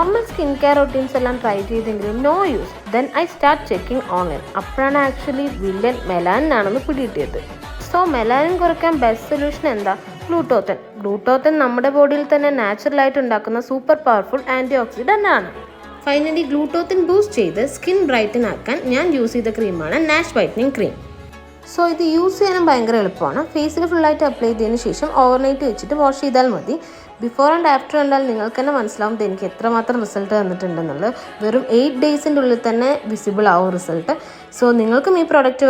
Normal skin care routines എല്ലാം try ചെയ്തെങ്കിലും no use. Then I start checking online. അപ്പോഴാണ് actually villain melanin ആണെന്ന് പിടികിട്ടിയത്. സോ മെലാനിൻ കുറയ്ക്കാൻ ബെസ്റ്റ് സൊല്യൂഷൻ എന്താ? ഗ്ലൂട്ടോത്തൻ. ഗ്ലൂട്ടോത്തൻ നമ്മുടെ ബോഡിയിൽ തന്നെ നാച്ചുറലായിട്ട് ഉണ്ടാക്കുന്ന സൂപ്പർ പവർഫുൾ ആൻറ്റി ഓക്സിഡൻ്റ് ആണ്. ഫൈനലി ഗ്ലൂട്ടോത്തൻ ബൂസ്റ്റ് ചെയ്ത് സ്കിൻ ബ്രൈറ്റൻ ആക്കാൻ ഞാൻ യൂസ് ചെയ്ത ക്രീമാണ് നാഷ് വൈറ്റനിങ് ക്രീം. സോ ഇത് യൂസ് ചെയ്യാനും ഭയങ്കര എളുപ്പമാണ്. ഫേസിൽ ഫുള്ളായിട്ട് അപ്ലൈ ചെയ്തതിന് ശേഷം ഓവർനൈറ്റ് വെച്ചിട്ട് വാഷ് ചെയ്താൽ മതി. ബിഫോർ ആൻഡ് ആഫ്റ്റർ കണ്ടാൽ നിങ്ങൾക്ക് തന്നെ മനസ്സിലാവും എനിക്ക് എത്രമാത്രം റിസൾട്ട് തന്നിട്ടുണ്ടെന്നുള്ളത്. വെറും 8 ഡേയ്സിൻ്റെ ഉള്ളിൽ തന്നെ വിസിബിൾ ആവും റിസൾട്ട്. സോ നിങ്ങൾക്കും ഈ പ്രോഡക്റ്റ്